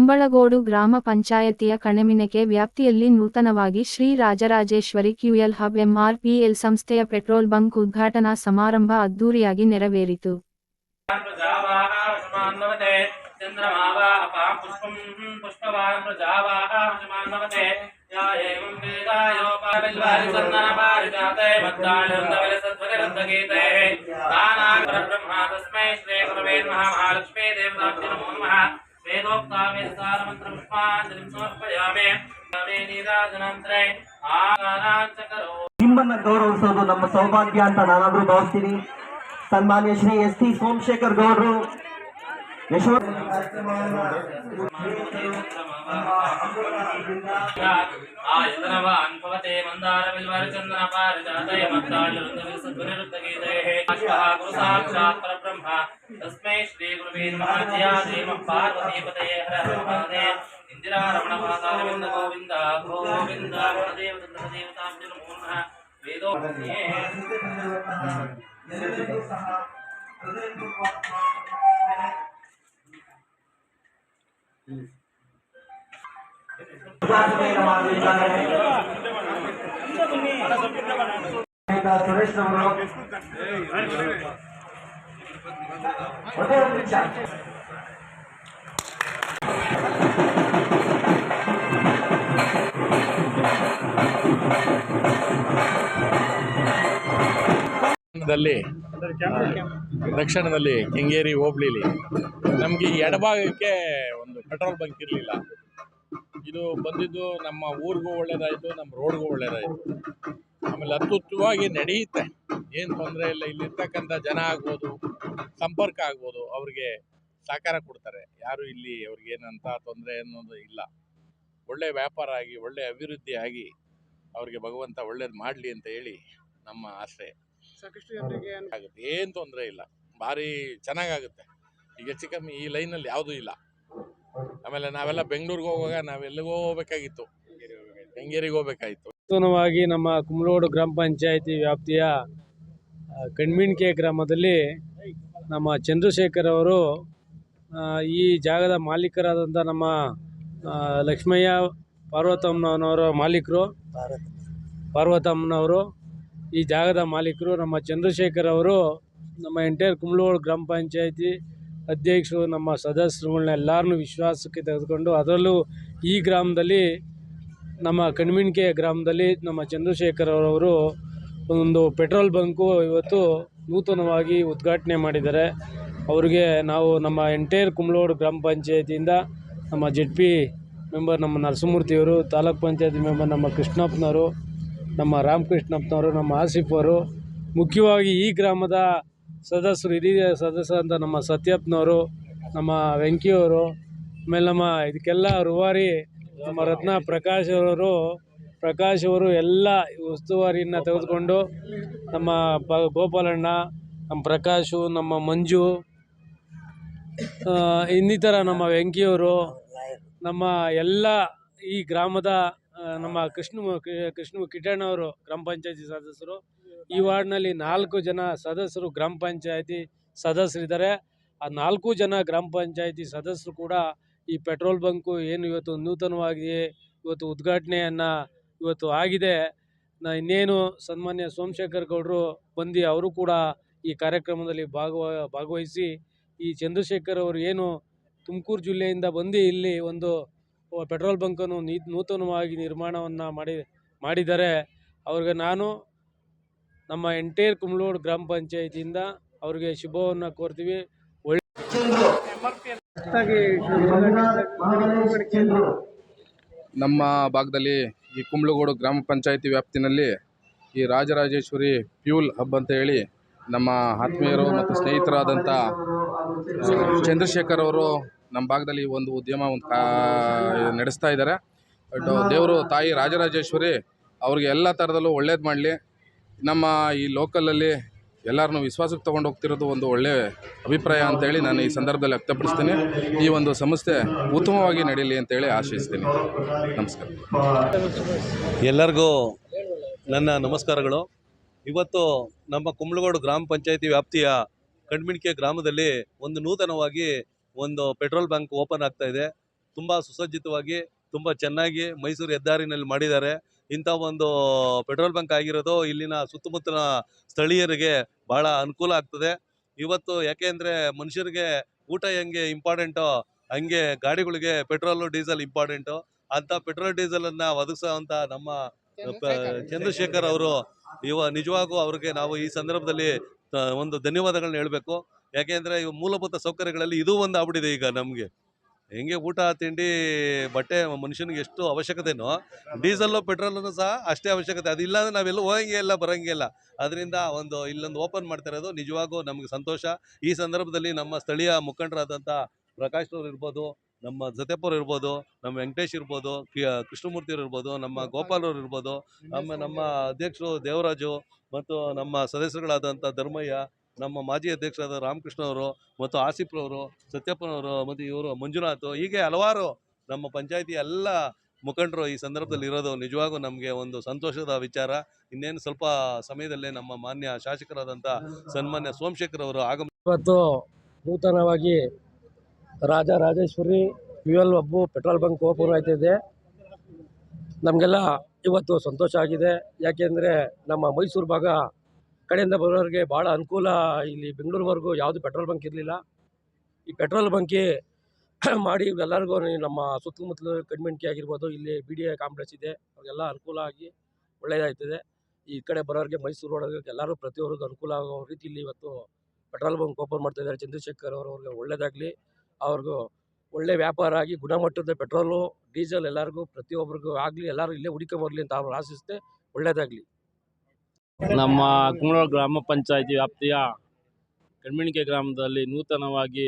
ಕುಂಬಳಗೋಡು ಗ್ರಾಮ ಪಂಚಾಯತಿಯ ಕಣೆಮಿಣಕೆ ವ್ಯಾಪ್ತಿಯಲ್ಲಿ ನೂತನವಾಗಿ ಶ್ರೀ ರಾಜರಾಜೇಶ್ವರಿ ಕ್ಯೂಯಲ್ ಹಬ್ ಎಂಆರ್ಪಿಎಲ್ ಸಂಸ್ಥೆಯ ಪೆಟ್ರೋಲ್ ಬಂಕ್ ಉದ್ಘಾಟನಾ ಸಮಾರಂಭ ಅದ್ದೂರಿಯಾಗಿ ನೆರವೇರಿತು. ನಿಮ್ಮನ್ನ ಗೌರವಿಸೋದು ನಮ್ಮ ಸೌಭಾಗ್ಯ ಅಂತ ನಾನಾದ್ರೂ ಭಾವಿಸ್ತೀನಿ. ಸನ್ಮಾನ್ಯ ಶ್ರೀ ಎಸ್.ಟಿ. ಸೋಮಶೇಖರ್ ಗೌಡರು तस्मै श्री गुरुवे नमः जया देव पार्वती पतये हर हर महादेव इंदिरा रमण मातारविंद गोविंद गोविंद महादेव तत्र देवताभ्यो नमो नमः वेदो ಸುರೇಶ್ ದಕ್ಷಿಣದಲ್ಲಿ ಕೆಂಗೇರಿ ಹೋಬಳಿಲಿ ನಮಗೆ ಎಡಭಾಗಕ್ಕೆ ಒಂದು ಪೆಟ್ರೋಲ್ ಬಂಕ್ ಇರಲಿಲ್ಲ. ಇದು ಬಂದಿದ್ದು ನಮ್ಮ ಊರಿಗೂ ಒಳ್ಳೇದಾಯಿತು, ನಮ್ಮ ರೋಡ್ಗೂ ಒಳ್ಳೇದಾಯಿತು. ಆಮೇಲೆ ಅತ್ಯುತ್ತಮವಾಗಿ ನಡೆಯುತ್ತೆ, ಏನು ತೊಂದರೆ ಇಲ್ಲ. ಇಲ್ಲಿರ್ತಕ್ಕಂಥ ಜನ ಆಗ್ಬೋದು, ಸಂಪರ್ಕ ಆಗ್ಬೋದು, ಅವ್ರಿಗೆ ಸಹಕಾರ ಕೊಡ್ತಾರೆ. ಯಾರು ಇಲ್ಲಿ ಅವ್ರಿಗೇನಂತ ತೊಂದರೆ ಅನ್ನೋದು ಇಲ್ಲ. ಒಳ್ಳೆ ವ್ಯಾಪಾರ ಆಗಿ ಒಳ್ಳೆ ಅಭಿವೃದ್ಧಿ ಆಗಿ ಅವ್ರಿಗೆ ಭಗವಂತ ಒಳ್ಳೇದು ಮಾಡಲಿ ಅಂತ ಹೇಳಿ ನಮ್ಮ ಆಸೆ. ಆಗುತ್ತೆ, ಏನು ತೊಂದರೆ ಇಲ್ಲ, ಭಾರಿ ಚೆನ್ನಾಗಾಗುತ್ತೆ. ಈಗ ಹೆಚ್ಚು ಕಮ್ಮಿ ಈ ಲೈನಲ್ಲಿ ಯಾವುದೂ ಇಲ್ಲ. ಆಮೇಲೆ ನಾವೆಲ್ಲ ಬೆಂಗಳೂರಿಗೆ ಹೋಗುವಾಗ ನಾವೆಲ್ಲಿಗೂ ಹೋಗ್ಬೇಕಾಗಿತ್ತು, ಕೆಂಗೇರಿಗೆ ಹೋಗ್ಬೇಕಾಗಿತ್ತು. ನೂತನವಾಗಿ ನಮ್ಮ ಕುಂಬಳಗೋಡು ಗ್ರಾಮ ಪಂಚಾಯಿತಿ ವ್ಯಾಪ್ತಿಯ ಕಣ್ಮಿಣಿಕೆ ಗ್ರಾಮದಲ್ಲಿ ನಮ್ಮ ಚಂದ್ರಶೇಖರ್ ಅವರು ಈ ಜಾಗದ ಮಾಲೀಕರಾದಂಥ ನಮ್ಮ ಲಕ್ಷ್ಮಯ್ಯ ಪಾರ್ವತಮ್ಮನವರ ಮಾಲೀಕರು, ಪಾರ್ವತಮ್ಮನವರು ಈ ಜಾಗದ ಮಾಲೀಕರು. ನಮ್ಮ ಚಂದ್ರಶೇಖರ್ ಅವರು ನಮ್ಮ ಎಂಟೈರ್ ಕುಂಬಳಗೋಡು ಗ್ರಾಮ ಪಂಚಾಯಿತಿ ಅಧ್ಯಕ್ಷರು, ನಮ್ಮ ಸದಸ್ಯರುಗಳನ್ನ ಎಲ್ಲರನ್ನೂ ವಿಶ್ವಾಸಕ್ಕೆ ತೆಗೆದುಕೊಂಡು, ಅದರಲ್ಲೂ ಈ ಗ್ರಾಮದಲ್ಲಿ ನಮ್ಮ ಕಣ್ಮಿಣಿಕೆ ಗ್ರಾಮದಲ್ಲಿ ನಮ್ಮ ಚಂದ್ರಶೇಖರ್ ಅವರವರು ಒಂದು ಪೆಟ್ರೋಲ್ ಬಂಕು ಇವತ್ತು ನೂತನವಾಗಿ ಉದ್ಘಾಟನೆ ಮಾಡಿದ್ದಾರೆ. ಅವರಿಗೆ ನಾವು ನಮ್ಮ ಎಂಟೈರ್ ಕುಂಬಳಗೋಡು ಗ್ರಾಮ ಪಂಚಾಯಿತಿಯಿಂದ ನಮ್ಮ ZP ಮೆಂಬರ್ ನಮ್ಮ ನರಸಿಂಹಮೂರ್ತಿಯವರು, ತಾಲೂಕ್ ಪಂಚಾಯತಿ ಮೆಂಬರ್ ನಮ್ಮ ಕೃಷ್ಣಪ್ಪನವರು, ನಮ್ಮ ರಾಮಕೃಷ್ಣಪ್ಪನವರು, ನಮ್ಮ ಆಸಿಫ್ ಅವರು, ಮುಖ್ಯವಾಗಿ ಈ ಗ್ರಾಮದ ಸದಸ್ಯರು, ಹಿರಿಯ ಸದಸ್ಯರಂತ ನಮ್ಮ ಸತ್ಯಪ್ಪನವರು, ನಮ್ಮ ವೆಂಕಿಯವರು, ಆಮೇಲೆ ನಮ್ಮ ಇದಕ್ಕೆಲ್ಲ ರೂವಾರಿ ನಮ್ಮ ರತ್ನ ಪ್ರಕಾಶ್ ಅವರು ಎಲ್ಲ ಉಸ್ತುವಾರಿಯನ್ನು ತೆಗೆದುಕೊಂಡು, ನಮ್ಮ ಗೋಪಾಲಣ್ಣ, ನಮ್ಮ ಪ್ರಕಾಶು, ನಮ್ಮ ಮಂಜು, ಇನ್ನಿತರ ನಮ್ಮ ವೆಂಕಿಯವರು, ನಮ್ಮ ಎಲ್ಲ ಈ ಗ್ರಾಮದ ನಮ್ಮ ಕೃಷ್ಣ ಕಿಟ್ಟಣ್ಣವರು ಗ್ರಾಮ ಪಂಚಾಯತಿ ಸದಸ್ಯರು. ಈ ವಾರ್ಡ್ನಲ್ಲಿ 4 ಜನ ಸದಸ್ಯರು ಗ್ರಾಮ ಪಂಚಾಯತಿ ಸದಸ್ಯರಿದ್ದಾರೆ. ಆ 4 ಜನ ಗ್ರಾಮ ಪಂಚಾಯತಿ ಸದಸ್ಯರು ಕೂಡ ಈ ಪೆಟ್ರೋಲ್ ಬಂಕು ಏನು ಇವತ್ತು ನೂತನವಾಗಿ ಇವತ್ತು ಉದ್ಘಾಟನೆಯನ್ನು ಇವತ್ತು ಆಗಿದೆ. ಇನ್ನೇನು ಸನ್ಮಾನ್ಯ ಸೋಮಶೇಖರ್ ಗೌಡರು ಬಂದು ಅವರು ಕೂಡ ಈ ಕಾರ್ಯಕ್ರಮದಲ್ಲಿ ಭಾಗವಹಿಸಿ ಈ ಚಂದ್ರಶೇಖರ್ ಅವರು ಏನು ತುಮಕೂರು ಜಿಲ್ಲೆಯಿಂದ ಬಂದು ಇಲ್ಲಿ ಒಂದು ಪೆಟ್ರೋಲ್ ಬಂಕನ್ನು ನೂತನವಾಗಿ ನಿರ್ಮಾಣವನ್ನು ಮಾಡಿದ್ದಾರೆ. ಅವ್ರಿಗೆ ನಾನು ನಮ್ಮ ಎಂಟೈರ್ ಕುಂಬಳಗೋಡು ಗ್ರಾಮ ಪಂಚಾಯಿತಿಯಿಂದ ಅವ್ರಿಗೆ ಶುಭವನ್ನು ಕೋರ್ತೀವಿ. ನಮ್ಮ ಭಾಗದಲ್ಲಿ ಈ ಕುಂಬಳಗೋಡು ಗ್ರಾಮ ಪಂಚಾಯಿತಿ ವ್ಯಾಪ್ತಿನಲ್ಲಿ ಈ ರಾಜರಾಜೇಶ್ವರಿ ಫ್ಯೂಲ್ ಹಬ್ ಅಂತ ಹೇಳಿ ನಮ್ಮ ಆತ್ಮೀಯರು ಮತ್ತು ಸ್ನೇಹಿತರಾದಂಥ ಚಂದ್ರಶೇಖರ್ ಅವರು ನಮ್ಮ ಭಾಗದಲ್ಲಿ ಒಂದು ಉದ್ಯಮ ನಡೆಸ್ತಾ ಇದ್ದಾರೆ. ದೇವರು ತಾಯಿ ರಾಜರಾಜೇಶ್ವರಿ ಅವ್ರಿಗೆ ಎಲ್ಲ ಥರದಲ್ಲೂ ಒಳ್ಳೇದು ಮಾಡಲಿ. ನಮ್ಮ ಈ ಲೋಕಲಲ್ಲಿ ಎಲ್ಲರನ್ನೂ ವಿಶ್ವಾಸಕ್ಕೆ ತೊಗೊಂಡು ಹೋಗ್ತಿರೋದು ಒಂದು ಒಳ್ಳೆಯ ಅಭಿಪ್ರಾಯ ಅಂತೇಳಿ ನಾನು ಈ ಸಂದರ್ಭದಲ್ಲಿ ವ್ಯಕ್ತಪಡಿಸ್ತೀನಿ. ಈ ಒಂದು ಸಂಸ್ಥೆ ಉತ್ತಮವಾಗಿ ನಡೀಲಿ ಅಂತೇಳಿ ಆಶಿಸ್ತೀನಿ. ನಮಸ್ಕಾರ. ಎಲ್ಲರಿಗೂ ನನ್ನ ನಮಸ್ಕಾರಗಳು. ಇವತ್ತು ನಮ್ಮ ಕುಂಬಳಗೋಡು ಗ್ರಾಮ ಪಂಚಾಯಿತಿ ವ್ಯಾಪ್ತಿಯ ಕಣ್ಮಿಣಿಕೆ ಗ್ರಾಮದಲ್ಲಿ ಒಂದು ನೂತನವಾಗಿ ಒಂದು ಪೆಟ್ರೋಲ್ ಬಂಕ್ ಓಪನ್ ಆಗ್ತಾ ಇದೆ. ತುಂಬ ಸುಸಜ್ಜಿತವಾಗಿ ತುಂಬ ಚೆನ್ನಾಗಿ ಮೈಸೂರು ಹೆದ್ದಾರಿನಲ್ಲಿ ಮಾಡಿದ್ದಾರೆ. ಇಂಥ ಒಂದು ಪೆಟ್ರೋಲ್ ಬಂಕ್ ಆಗಿರೋದು ಇಲ್ಲಿನ ಸುತ್ತಮುತ್ತಲಿನ ಸ್ಥಳೀಯರಿಗೆ ಭಾಳ ಅನುಕೂಲ ಆಗ್ತದೆ. ಇವತ್ತು ಯಾಕೆಂದರೆ ಮನುಷ್ಯರಿಗೆ ಊಟ ಹೆಂಗೆ ಇಂಪಾರ್ಟೆಂಟೋ ಹಂಗೆ ಗಾಡಿಗಳಿಗೆ ಪೆಟ್ರೋಲು ಡೀಸೆಲ್ ಇಂಪಾರ್ಟೆಂಟು. ಅಂಥ ಪೆಟ್ರೋಲ್ ಡೀಸೆಲನ್ನು ಒದಗಿಸೋವಂಥ ನಮ್ಮ ಚಂದ್ರಶೇಖರ್ ಅವರು ನಿಜವಾಗೂ ಅವ್ರಿಗೆ ನಾವು ಈ ಸಂದರ್ಭದಲ್ಲಿ ಒಂದು ಧನ್ಯವಾದಗಳನ್ನ ಹೇಳಬೇಕು. ಯಾಕೆಂದರೆ ಇವು ಮೂಲಭೂತ ಸೌಕರ್ಯಗಳಲ್ಲಿ ಇದು ಒಂದು ಆಗ್ಬಿಟ್ಟಿದೆ. ಈಗ ನಮಗೆ ಹೆಂಗೆ ಊಟ ತಿಂಡಿ ಬಟ್ಟೆ ಮನುಷ್ಯನಿಗೆ ಎಷ್ಟು ಅವಶ್ಯಕತೆನೋ ಡೀಸೆಲ್ಲು ಪೆಟ್ರೋಲನ್ನು ಸಹ ಅಷ್ಟೇ ಅವಶ್ಯಕತೆ. ಅದಿಲ್ಲ ಅಂದರೆ ನಾವೆಲ್ಲೂ ಹೋಗಂಗೆ ಇಲ್ಲ, ಬರೋಂಗೆ ಇಲ್ಲ. ಅದರಿಂದ ಇಲ್ಲೊಂದು ಓಪನ್ ಮಾಡ್ತಾ ಇರೋದು ನಿಜವಾಗೂ ನಮಗೆ ಸಂತೋಷ. ಈ ಸಂದರ್ಭದಲ್ಲಿ ನಮ್ಮ ಸ್ಥಳೀಯ ಮುಖಂಡರಾದಂಥ ಪ್ರಕಾಶ್ ಅವರು ಇರ್ಬೋದು, ನಮ್ಮ ಜತೆಪುರ ಇರ್ಬೋದು, ನಮ್ಮ ವೆಂಕಟೇಶ್ ಇರ್ಬೋದು, ಕೃಷ್ಣಮೂರ್ತಿ ಅವರು ಇರ್ಬೋದು, ನಮ್ಮ ಗೋಪಾಲ್ ಅವರು ಇರ್ಬೋದು, ನಮ್ಮ ಅಧ್ಯಕ್ಷರು ದೇವರಾಜು ಮತ್ತು ನಮ್ಮ ಸದಸ್ಯರುಗಳಾದಂಥ ಧರ್ಮಯ್ಯ, ನಮ್ಮ ಮಾಜಿ ಅಧ್ಯಕ್ಷರಾದ ರಾಮಕೃಷ್ಣ ಅವರು ಮತ್ತು ಆಸಿಫ್ರವರು, ಸತ್ಯಪ್ಪನವರು ಮತ್ತು ಇವರು ಮಂಜುನಾಥ್, ಹೀಗೆ ಹಲವಾರು ನಮ್ಮ ಪಂಚಾಯಿತಿ ಎಲ್ಲ ಮುಖಂಡರು ಈ ಸಂದರ್ಭದಲ್ಲಿ ಇರೋದು ನಿಜವಾಗೂ ನಮಗೆ ಒಂದು ಸಂತೋಷದ ವಿಚಾರ. ಇನ್ನೇನು ಸ್ವಲ್ಪ ಸಮಯದಲ್ಲೇ ನಮ್ಮ ಮಾನ್ಯ ಶಾಸಕರಾದಂಥ ಸನ್ಮಾನ್ಯ ಸೋಮಶೇಖರ್ ಅವರು ಇವತ್ತು ನೂತನವಾಗಿ Rajarajeshwari fuel hub petrol bunk open ಆಯ್ತಿದೆ. ನಮಗೆಲ್ಲ ಇವತ್ತು ಸಂತೋಷ ಆಗಿದೆ. ಯಾಕೆಂದರೆ ನಮ್ಮ ಮೈಸೂರು ಭಾಗ ಕಡೆಯಿಂದ ಬರೋರಿಗೆ ಭಾಳ ಅನುಕೂಲ. ಇಲ್ಲಿ ಬೆಂಗಳೂರುವರೆಗೂ ಯಾವುದು ಪೆಟ್ರೋಲ್ ಬಂಕ್ ಇರಲಿಲ್ಲ. ಈ ಪೆಟ್ರೋಲ್ ಬಂಕಿ ಮಾಡಿ ಎಲ್ಲರಿಗೂ ನಮ್ಮ ಸುತ್ತಮುತ್ತಲು ಕಣ್ಮೆಣಿಕೆ ಆಗಿರ್ಬೋದು, ಇಲ್ಲಿ ಬಿ ಡಿ ಎ ಕಾಂಪ್ಲೆಕ್ಸ್ ಇದೆ, ಅವ್ರಿಗೆಲ್ಲ ಅನುಕೂಲ ಆಗಿ ಒಳ್ಳೆಯದಾಗ್ತದೆ. ಈ ಕಡೆ ಬರೋರಿಗೆ ಮೈಸೂರು ಒಳಗೆ ಎಲ್ಲರೂ ಪ್ರತಿಯೊಬ್ಬರಿಗೂ ಅನುಕೂಲ ಆಗೋ ರೀತಿಯಲ್ಲಿ ಇವತ್ತು ಪೆಟ್ರೋಲ್ ಬಂಕ್ ಓಪನ್ ಮಾಡ್ತಾಯಿದ್ದಾರೆ ಚಂದ್ರಶೇಖರ್ ಅವ್ರಿಗೆ ಒಳ್ಳೆಯದಾಗಲಿ. ಅವ್ರಿಗೂ ಒಳ್ಳೆ ವ್ಯಾಪಾರ ಆಗಿ ಗುಣಮಟ್ಟದ ಪೆಟ್ರೋಲು ಡೀಸೆಲ್ ಎಲ್ಲರಿಗೂ ಪ್ರತಿಯೊಬ್ಬರಿಗೂ ಆಗಲಿ, ಎಲ್ಲರೂ ಇಲ್ಲೇ ಹುಡುಕೊಂಬರಲಿ ಅಂತ ಅವ್ರು ಆಶಿಸ್ತೆ. ಒಳ್ಳೆಯದಾಗಲಿ. ನಮ್ಮ ಕುಂಬಳೂರು ಗ್ರಾಮ ಪಂಚಾಯಿತಿ ವ್ಯಾಪ್ತಿಯ ಕಣ್ಮೆಣಿಕೆ ಗ್ರಾಮದಲ್ಲಿ ನೂತನವಾಗಿ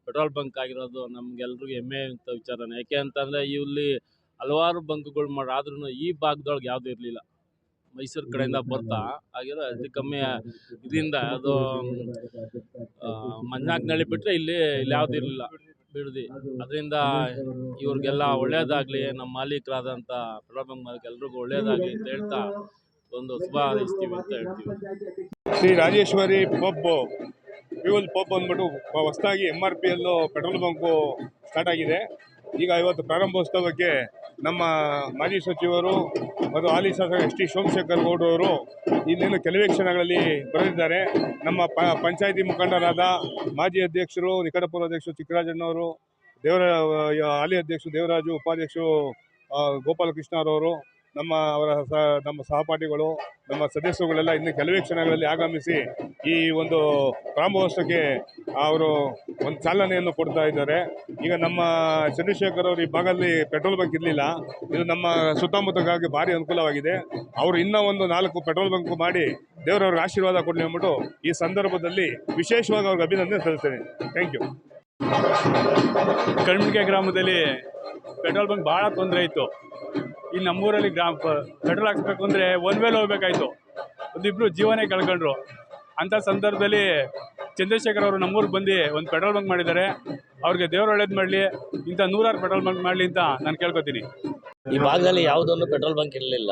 ಪೆಟ್ರೋಲ್ ಬಂಕ್ ಆಗಿರೋದು ನಮಗೆಲ್ರಿಗೂ ಹೆಮ್ಮೆ ಅಂತ ವಿಚಾರನೇ. ಯಾಕೆ ಅಂತಂದರೆ ಇಲ್ಲಿ ಹಲವಾರು ಬಂಕ್ಗಳು ಆದ್ರೂ ಈ ಭಾಗದೊಳಗೆ ಯಾವುದೂ ಇರಲಿಲ್ಲ. ಮೈಸೂರು ಕಡೆಯಿಂದ ಬರ್ತಾ ಆಗಿರೋ ಅತಿ ಕಮ್ಮಿ ಇದರಿಂದ ಅದು ಮಂಜನಾಕ್ನಳ್ಳಿ ಬಿಟ್ಟರೆ ಇಲ್ಲಿ ಯಾವುದೂ ಇರಲಿಲ್ಲ ಬಿಡದಿ. ಅದರಿಂದ ಇವ್ರಿಗೆಲ್ಲ ಒಳ್ಳೆಯದಾಗಲಿ, ನಮ್ಮ ಮಾಲೀಕರಾದಂಥ ಪೆಟ್ರೋಲ್ ಬಂಕ್ ಮಾಲೀಕ ಎಲ್ರಿಗೂ ಒಳ್ಳೆಯದಾಗಲಿ ಅಂತ ಹೇಳ್ತಾ ಒಂದು ಶುಭ ಹಾರೈಸ್ತೀವಿ ಅಂತ ಹೇಳ್ತೀವಿ. ಶ್ರೀ ರಾಜೇಶ್ವರಿ ಫ್ಯೂಯಲ್ ಪಂಪ್ ಅಂದ್ಬಿಟ್ಟು ಹೊಸದಾಗಿ MRPL ಪೆಟ್ರೋಲ್ ಬಂಕು ಸ್ಟಾರ್ಟ್ ಆಗಿದೆ. ಈಗ ಇವತ್ತು ಪ್ರಾರಂಭೋತ್ಸವಕ್ಕೆ ನಮ್ಮ ಮಾಜಿ ಸಚಿವರು ಮತ್ತು ಹಾಲಿ ಶಾಸಕ ST ಸೋಮಶೇಖರ್ ಗೌಡರವರು ಇನ್ನೇನು ಕೆಲವೇ ಕ್ಷಣಗಳಲ್ಲಿ ಬರೆದಿದ್ದಾರೆ. ನಮ್ಮ ಪಂಚಾಯಿತಿ ಮುಖಂಡರಾದ ಮಾಜಿ ಅಧ್ಯಕ್ಷರು ನಿಕಟಪೂರ್ವ ಅಧ್ಯಕ್ಷರು ಚಿಕ್ಕರಾಜಣ್ಣವರು, ಹಾಲಿ ಅಧ್ಯಕ್ಷರು ದೇವರಾಜು, ಉಪಾಧ್ಯಕ್ಷರು ಗೋಪಾಲಕೃಷ್ಣ ಅವರವರು, ನಮ್ಮ ಸಹಪಾಠಿಗಳು, ನಮ್ಮ ಸದಸ್ಯರುಗಳೆಲ್ಲ ಇನ್ನು ಕೆಲವೇ ಕ್ಷಣಗಳಲ್ಲಿ ಆಗಮಿಸಿ ಈ ಒಂದು ಪ್ರಾರಂಭೋತ್ಸವಕ್ಕೆ ಅವರು ಒಂದು ಚಾಲನೆಯನ್ನು ಕೊಡ್ತಾ ಇದ್ದಾರೆ. ಈಗ ನಮ್ಮ ಚಂದ್ರಶೇಖರ್ ಅವರು ಈ ಭಾಗದಲ್ಲಿ ಪೆಟ್ರೋಲ್ ಬಂಕ್ ಇರಲಿಲ್ಲ. ಇದು ನಮ್ಮ ಸುತ್ತಮುತ್ತಗಾಗಿ ಭಾರಿ ಅನುಕೂಲವಾಗಿದೆ. ಅವರು ಇನ್ನೂ ಒಂದು 4 ಪೆಟ್ರೋಲ್ ಬಂಕ್ ಮಾಡಿ ದೇವರವ್ರಿಗೆ ಆಶೀರ್ವಾದ ಕೊಡಲಿ ಅಂದ್ಬಿಟ್ಟು ಈ ಸಂದರ್ಭದಲ್ಲಿ ವಿಶೇಷವಾಗಿ ಅವ್ರಿಗೆ ಅಭಿನಂದನೆ ಸಲ್ಲಿಸ್ತೇನೆ. Thank you. ಕಣ್ಮೆಣಿಕೆ ಗ್ರಾಮದಲ್ಲಿ ಪೆಟ್ರೋಲ್ ಬಂಕ್ ಭಾಳ ತೊಂದರೆ ಇತ್ತು. ಈ ನಮ್ಮೂರಲ್ಲಿ ಪೆಟ್ರೋಲ್ ಹಾಕ್ಸ್ಬೇಕು ಅಂದರೆ ಒನ್ ವೇಲ್ ಹೋಗ್ಬೇಕಾಯ್ತು. ಒಂದಿಬ್ಬರು ಜೀವನೇ ಕಳ್ಕೊಂಡ್ರು. ಅಂಥ ಸಂದರ್ಭದಲ್ಲಿ ಚಂದ್ರಶೇಖರ್ ಅವರು ನಮ್ಮೂರಿಗೆ ಬಂದು ಒಂದು ಪೆಟ್ರೋಲ್ ಬಂಕ್ ಮಾಡಿದ್ದಾರೆ. ಅವ್ರಿಗೆ ದೇವ್ರು ಒಳ್ಳೇದು ಮಾಡಲಿ, ಇಂಥ 100 ಪೆಟ್ರೋಲ್ ಬಂಕ್ ಮಾಡಲಿ ಅಂತ ನಾನು ಕೇಳ್ಕೊತೀನಿ. ಈ ಭಾಗದಲ್ಲಿ ಯಾವುದೊಂದು ಪೆಟ್ರೋಲ್ ಬಂಕ್ ಇರಲಿಲ್ಲ.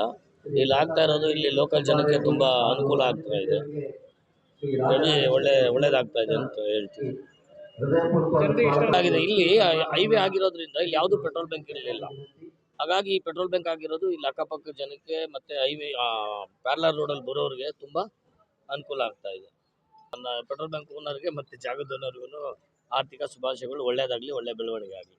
ಇಲ್ಲಿ ಆಗ್ತಾ ಇರೋದು ಇಲ್ಲಿ ಲೋಕಲ್ ಜನಕ್ಕೆ ತುಂಬ ಅನುಕೂಲ ಆಗ್ತಾ ಇದೆ. ಒಳ್ಳೇದಾಗ್ತಾ ಇದೆ ಅಂತ ಹೇಳ್ತೀವಿ. ಆಗಿದೆ ಇಲ್ಲಿ ಹೈವೇ ಆಗಿರೋದ್ರಿಂದ ಇಲ್ಲಿ ಯಾವುದು ಪೆಟ್ರೋಲ್ ಬಂಕ್ ಇರಲಿಲ್ಲ. ಹಾಗಾಗಿ ಈ ಪೆಟ್ರೋಲ್ ಬಂಕ್ ಆಗಿರೋದು ಇಲ್ಲಿ ಅಕ್ಕಪಕ್ಕ ಜನಕ್ಕೆ ಮತ್ತು ಹೈವೇ ಪ್ಯಾರಲರ್ ರೋಡಲ್ಲಿ ಬರೋರಿಗೆ ತುಂಬ ಅನುಕೂಲ ಆಗ್ತಾ ಇದೆ. ನನ್ನ ಪೆಟ್ರೋಲ್ ಬಂಕ್ ಓನರ್ಗೆ ಮತ್ತು ಜಾಗದ ಓನರ್ಗೂ ಆರ್ಥಿಕ ಶುಭಾಶಯಗಳು. ಒಳ್ಳೆಯದಾಗಲಿ, ಒಳ್ಳೆ ಬೆಳವಣಿಗೆ ಆಗಲಿ.